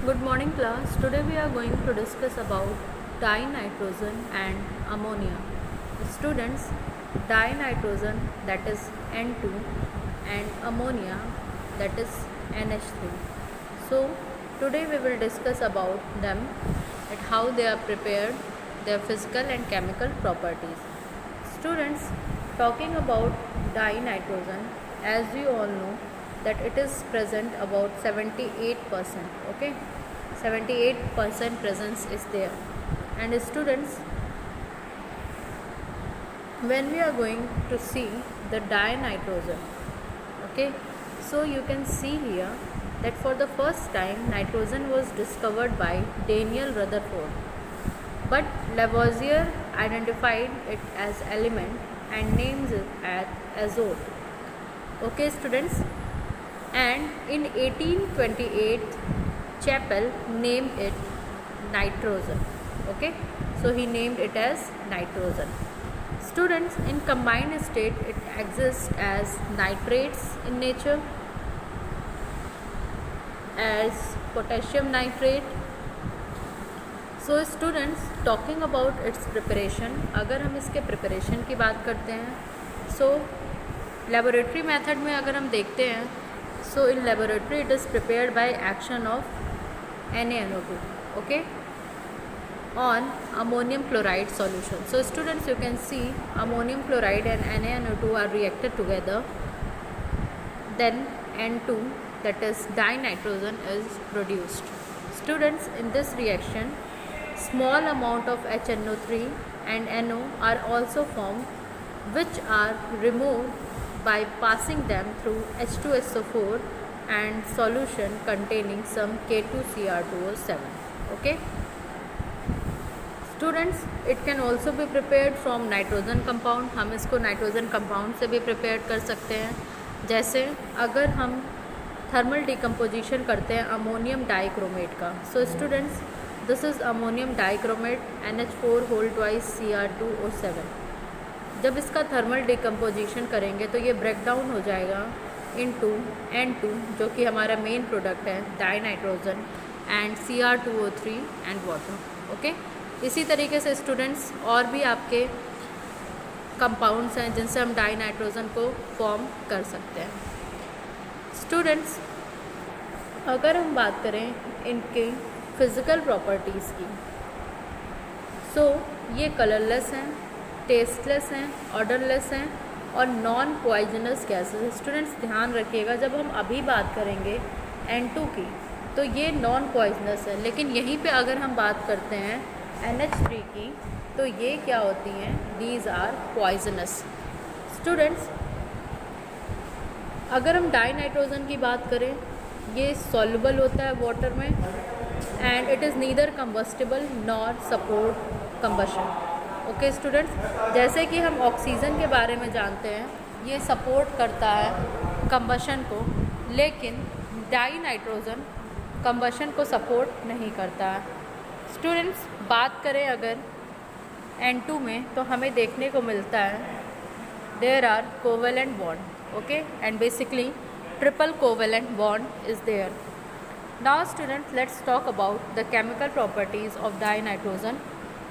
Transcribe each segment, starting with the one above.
Good morning class. Today we are going to discuss about dinitrogen and ammonia. Students, dinitrogen that is N2 and ammonia that is NH3. So today we will discuss about them and how they are prepared, their physical and chemical properties. Students, talking about dinitrogen, as you all know that it is present about 78%. Okay, 78% presence is there. And students, when we are going to see the dinitrogen, okay, so you can see here that for the first time nitrogen was discovered by Daniel Rutherford, but Lavoisier identified it as element and names it as azote. Okay students, and in 1828 Chappell named it nitrogen. Okay, so he named it as nitrogen. Students, in combined state it exists as nitrates in nature, as potassium nitrate. So students, talking about its preparation, अगर हम इसके preparation की बात करते हैं, so laboratory method में अगर हम देखते हैं, so in laboratory it is prepared by action of NaNO2, okay, on ammonium chloride solution. So students, you can see ammonium chloride and NaNO2 are reacted together, then N2, that is dinitrogen, is produced. Students, in this reaction small amount of HNO3 and NO are also formed, which are removed by passing them through H2SO4 and solution containing some K2Cr2O7. Okay students, it can also be prepared from nitrogen compound. हम इसको nitrogen compound से भी prepare कर सकते हैं. जैसे अगर हम थर्मल डिकम्पोजिशन करते हैं अमोनियम डाइक्रोमेट का, so students, this is ammonium dichromate NH4 whole twice Cr2O7. जब इसका थर्मल डिकम्पोजिशन करेंगे तो ये ब्रेक डाउन हो जाएगा इनटू N2, जो कि हमारा मेन प्रोडक्ट है dinitrogen, and Cr2O3 and water. Okay, इसी तरीके से स्टूडेंट्स और भी आपके कंपाउंड्स हैं जिनसे हम डाइनाइट्रोजन को फॉर्म कर सकते हैं. स्टूडेंट्स, अगर हम बात करें इनके फिज़िकल प्रॉपर्टीज़ की, सो ये कलरलेस हैं, टेस्टलेस हैं, ऑडरलेस हैं और नॉन पॉइजनस गैसेस. स्टूडेंट्स ध्यान रखिएगा, जब हम अभी बात करेंगे N2 की तो ये नॉन पॉइजनस है, लेकिन यहीं पे अगर हम बात करते हैं NH3 की तो ये क्या होती हैं, दीज आर पॉइजनस. स्टूडेंट्स, अगर हम डाइनाइट्रोजन की बात करें, ये सॉल्युबल होता है वाटर में and it is neither combustible nor support combustion. Okay students, जैसे कि हम ऑक्सीजन के बारे में जानते हैं, ये सपोर्ट करता है कंबशन को, लेकिन डाइनाइट्रोजन कंबशन को सपोर्ट नहीं करता है. स्टूडेंट्स, बात करें अगर N2 में तो हमें देखने को मिलता है there are covalent bond. okay, and basically triple covalent bond is there. Now students, let's talk about the chemical properties of dinitrogen.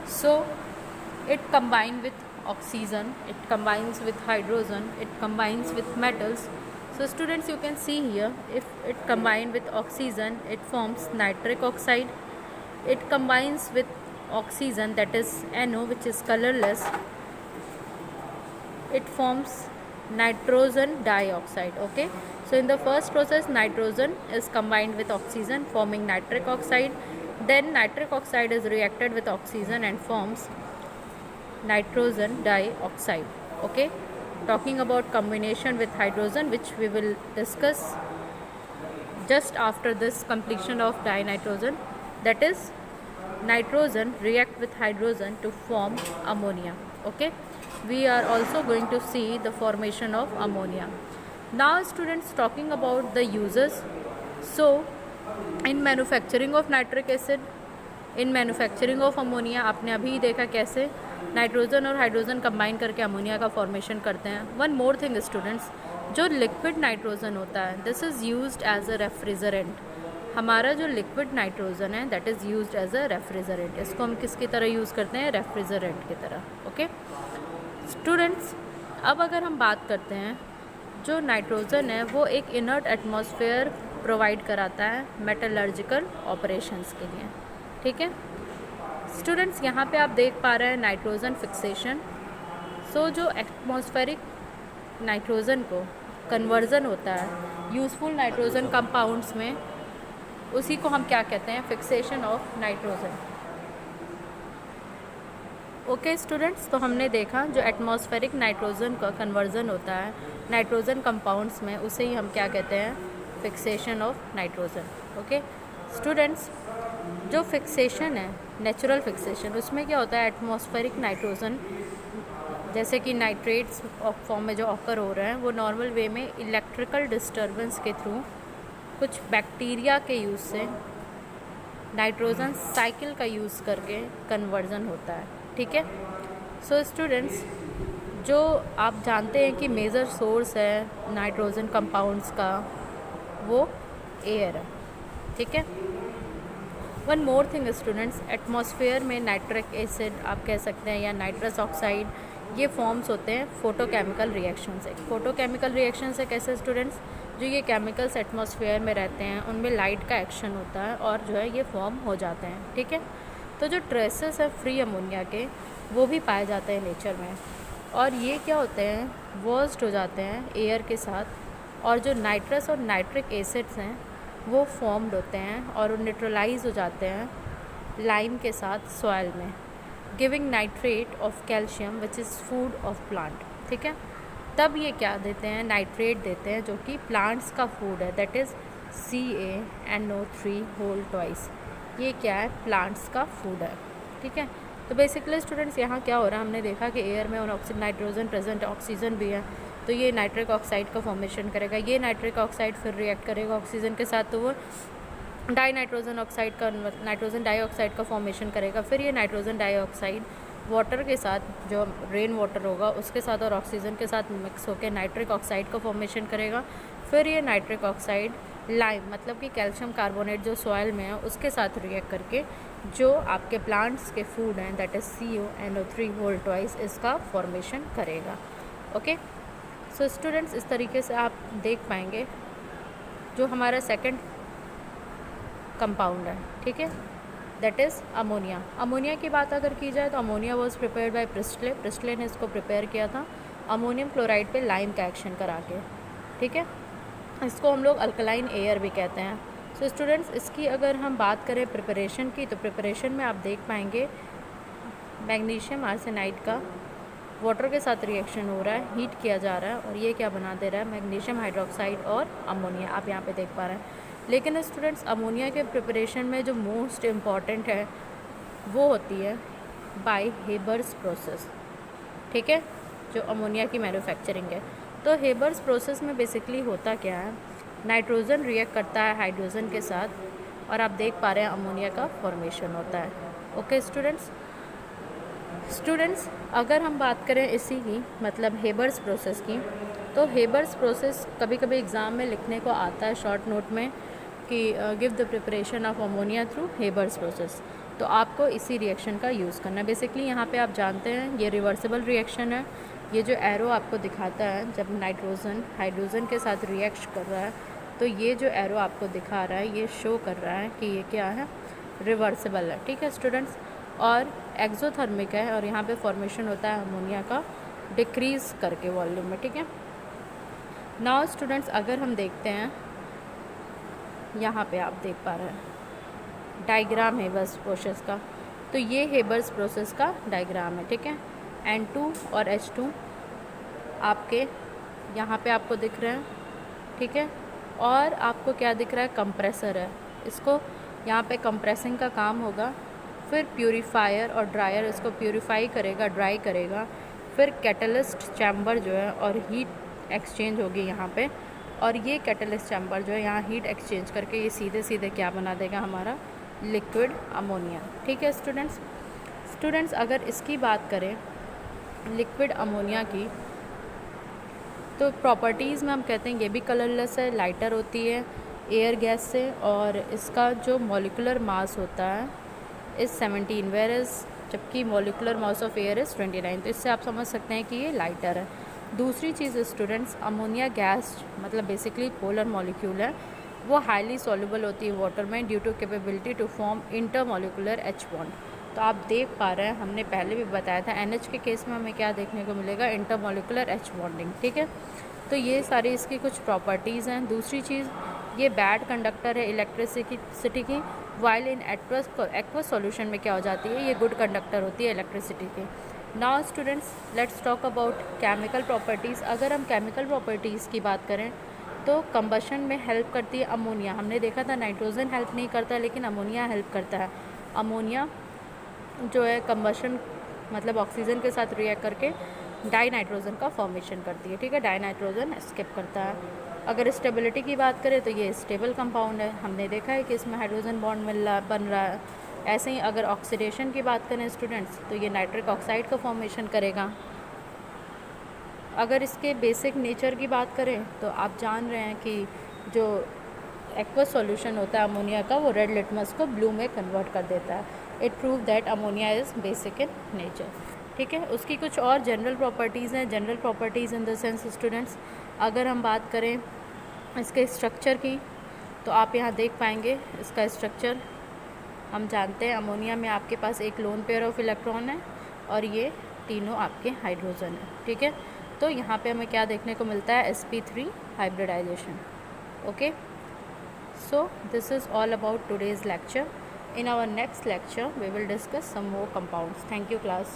So it combines with oxygen, it combines with hydrogen, it combines with metals. So students, you can see here, if it combines with oxygen it forms nitric oxide. It combines with oxygen, that is NO, which is colorless, it forms nitrogen dioxide. Okay, so in the first process nitrogen is combined with oxygen forming nitric oxide, then nitric oxide is reacted with oxygen and forms nitrogen dioxide. Okay, talking about combination with hydrogen, which we will discuss just after this completion of dinitrogen, that is nitrogen react with hydrogen to form ammonia. Okay, we are also going to see the formation of ammonia. Now students, talking about the uses, so in manufacturing of nitric acid, in manufacturing of ammonia, आपने अभी देखा कैसे nitrogen और hydrogen combine करके ammonia का formation करते हैं. One more thing students, जो लिक्विड नाइट्रोजन होता है, this is used as a refrigerant. हमारा जो लिक्विड नाइट्रोजन है that is used as a refrigerant. इसको हम किसकी तरह यूज़ करते हैं? रेफ्रिजरेंट की तरह। ओके स्टूडेंट्स, अब अगर हम बात करते हैं, जो नाइट्रोजन है वो एक इनर्ट एटमॉस्फेयर प्रोवाइड कराता है मेटलर्जिकल ऑपरेशंस के लिए। ठीक है स्टूडेंट्स, यहाँ पे आप देख पा रहे हैं नाइट्रोजन फिक्सेशन। सो जो एटमॉस्फेरिक नाइट्रोजन को कन्वर्जन होता है यूज़फुल नाइट्रोजन कंपाउंड्स में, उसी को हम क्या कहते हैं? Fixation of nitrogen. Okay students, तो हमने देखा जो एटमॉस्फेरिक नाइट्रोजन का कन्वर्जन होता है नाइट्रोजन कंपाउंड्स में, उसे ही हम क्या कहते हैं? Fixation of nitrogen. Okay students, जो फिक्सेशन है नेचुरल फिक्सेशन, उसमें क्या होता है? एटमॉस्फेरिक नाइट्रोजन जैसे कि नाइट्रेट्स फॉर्म में जो ऑकर हो रहे हैं वो नॉर्मल वे में इलेक्ट्रिकल डिस्टर्बेंस के थ्रू कुछ बैक्टीरिया के यूज़ से नाइट्रोजन साइकिल का यूज़ करके कन्वर्जन होता है। ठीक है सो स्टूडेंट्स, जो आप जानते हैं कि मेजर सोर्स है नाइट्रोजन कंपाउंड्स का वो एयर है। ठीक है one more thing students, atmosphere में नाइट्रिक एसिड आप कह सकते हैं या नाइट्रस ऑक्साइड, ये फॉर्म्स होते हैं फोटोकेमिकल रिएक्शन से। फोटोकेमिकल रिएक्शन से कैसे स्टूडेंट्स? जो ये केमिकल्स एटमॉस्फेयर में रहते हैं उनमें लाइट का एक्शन होता है और जो है ये फॉर्म हो जाते हैं। ठीक है तो जो ट्रेसेस है फ्री अमोनिया के वो भी पाए जाते हैं नेचर में, और ये क्या होते हैं? वर्स्ट हो जाते हैं एयर के साथ, और जो नाइट्रस और नाइट्रिक एसिड्स हैं वो फॉर्म्ड होते हैं और न्यूट्रलाइज हो जाते हैं लाइम के साथ सॉइल में, giving nitrate of calcium which is food of plant. ठीक है तब ये क्या देते हैं? नाइट्रेट देते हैं जो कि प्लांट्स का फूड है, that is CaNO3 whole twice. ये क्या है? प्लांट्स का फूड है। ठीक है तो बेसिकली स्टूडेंट्स यहाँ क्या हो रहा है? हमने देखा कि एयर में नाइट्रोजन प्रेजेंट, ऑक्सीजन भी है, तो ये नाइट्रिक ऑक्साइड का फॉर्मेशन करेगा। ये नाइट्रिक ऑक्साइड फिर रिएक्ट करेगा ऑक्सीजन के साथ, तो वो नाइट्रोजन ऑक्साइड का नाइट्रोजन डाइऑक्साइड का फॉर्मेशन करेगा। फिर ये नाइट्रोजन डाइऑक्साइड वाटर के साथ, जो रेन वाटर होगा उसके साथ और ऑक्सीजन के साथ मिक्स होकर नाइट्रिक ऑक्साइड का फॉर्मेशन करेगा। फिर ये नाइट्रिक ऑक्साइड लाइम मतलब कि कैल्शियम कार्बोनेट जो सॉइल में है उसके साथ रिएक्ट करके जो आपके प्लांट्स के फूड हैं that is CaNO3 whole twice, इसका फॉर्मेशन करेगा। ओके सो स्टूडेंट्स, इस तरीके से आप देख पाएंगे जो हमारा सेकंड कंपाउंड है। ठीक है दैट इज़ अमोनिया। अमोनिया की बात अगर की जाए तो ammonia was prepared by Presley ने इसको प्रिपेयर किया था अमोनियम क्लोराइड पे लाइम का एक्शन करा के। ठीक है इसको हम लोग अल्कलाइन एयर भी कहते हैं। सो स्टूडेंट्स, इसकी अगर हम बात करें प्रिपरेशन की, तो प्रिपरेशन में आप देख पाएंगे मैग्नीशियम आर्सेनाइड का वाटर के साथ रिएक्शन हो रहा है, हीट किया जा रहा है और ये क्या बना दे रहा है? मैग्नीशियम हाइड्रोक्साइड और अमोनिया, आप यहाँ पे देख पा रहे हैं। लेकिन स्टूडेंट्स, अमोनिया के प्रिपरेशन में जो मोस्ट इम्पॉर्टेंट है वो होती है बाय हेबर्स प्रोसेस। ठीक है जो अमोनिया की मैन्युफैक्चरिंग है, तो हेबर्स प्रोसेस में बेसिकली होता क्या है? नाइट्रोजन रिएक्ट करता है हाइड्रोजन के साथ और आप देख पा रहे हैं अमोनिया का फॉर्मेशन होता है। ओके स्टूडेंट्स, अगर हम बात करें इसी की मतलब हेबर्स प्रोसेस की, तो हेबर्स प्रोसेस कभी कभी एग्ज़ाम में लिखने को आता है शॉर्ट नोट में कि give the preparation of ammonia through Haber's process, तो आपको इसी रिएक्शन का यूज़ करना है। बेसिकली यहाँ पे आप जानते हैं ये रिवर्सिबल रिएक्शन है। ये जो एरो आपको दिखाता है जब नाइट्रोजन हाइड्रोजन के साथ रिएक्ट कर रहा है, तो ये जो एरो आपको दिखा रहा है ये शो कर रहा है कि ये क्या है? रिवर्सिबल है। ठीक है स्टूडेंट्स, और एक्सोथर्मिक है और यहाँ पे फॉर्मेशन होता है अमोनिया का डिक्रीज़ करके वॉल्यूम में। ठीक है नाउ स्टूडेंट्स, अगर हम देखते हैं यहाँ पे आप देख पा रहे हैं डायग्राम हेबर्स प्रोसेस का, तो ये हेबर्स प्रोसेस का डायग्राम है। ठीक है N2 और H2 आपके यहाँ पे आपको दिख रहे हैं। ठीक है और आपको क्या दिख रहा है? कंप्रेसर है, इसको यहाँ पे कंप्रेसिंग का काम होगा। फिर प्यूरीफायर और ड्रायर इसको प्यूरीफाई करेगा, ड्राई करेगा। फिर कैटलिस्ट चैम्बर जो है और हीट एक्सचेंज होगी यहाँ पे, और ये कैटलिस्ट चैम्बर जो है यहाँ हीट एक्सचेंज करके ये सीधे सीधे क्या बना देगा? हमारा लिक्विड अमोनिया। ठीक है स्टूडेंट्स, अगर इसकी बात करें लिक्विड अमोनिया की, तो प्रॉपर्टीज़ में हम कहते हैं ये भी कलरलेस है, लाइटर होती है, एयर गैस से, और इसका जो मॉलिकुलर मास होता है इज़ 17, वेयर इज़ जबकि molecular mass of air is 29। तो इससे आप समझ सकते हैं कि ये लाइटर है। दूसरी चीज़ स्टूडेंट्स, अमोनिया गैस मतलब बेसिकली पोलर मॉलिक्यूल है, वो हाईली सॉल्युबल होती है वाटर में due to capability to form intermolecular H bond. तो आप देख पा रहे हैं, हमने पहले भी बताया था NH के केस में हमें क्या देखने को मिलेगा, इंटरमॉलिकुलर H बॉन्डिंग, ठीक है। तो ये सारी इसकी कुछ प्रॉपर्टीज़ हैं। दूसरी चीज़, ये बैड कंडक्टर है इलेक्ट्रिसिटी की, वाइल इन एक्वस सॉल्यूशन में क्या हो जाती है, ये गुड कंडक्टर होती है इलेक्ट्रिसिटी की। Now students let's talk about chemical properties. अगर हम केमिकल प्रॉपर्टीज़ की बात करें तो कंबशन में हेल्प करती है अमोनिया। हमने देखा था नाइट्रोजन हेल्प नहीं करता लेकिन अमोनिया हेल्प करता है। अमोनिया जो है कंबशन मतलब ऑक्सीजन के साथ रिएक्ट करके डाई नाइट्रोजन का फॉर्मेशन करती है, ठीक है, डाई नाइट्रोजन एस्केप करता है। अगर स्टेबिलिटी की बात करें तो ये स्टेबल कंपाउंड है, हमने देखा है कि इसमें हाइड्रोजन बॉन्ड बन रहा है। ऐसे ही अगर ऑक्सीडेशन की बात करें स्टूडेंट्स तो ये नाइट्रिक ऑक्साइड का फॉर्मेशन करेगा। अगर इसके बेसिक नेचर की बात करें तो आप जान रहे हैं कि जो एक्वस सॉल्यूशन होता है अमोनिया का, वो रेड लिटमस को ब्लू में कन्वर्ट कर देता है। It prove that ammonia is basic in nature, ठीक है। उसकी कुछ और जनरल प्रॉपर्टीज़ हैं। General properties in the sense students, अगर हम बात करें इसके स्ट्रक्चर की तो आप यहाँ देख पाएंगे इसका स्ट्रक्चर। हम जानते हैं अमोनिया में आपके पास एक लोन पेयर ऑफ इलेक्ट्रॉन है और ये तीनों आपके हाइड्रोजन है, ठीक है। तो यहाँ पे हमें क्या देखने को मिलता है, sp3 hybridization, okay. So this is all about today's lecture. In our next lecture we will discuss some more compounds. Thank you class.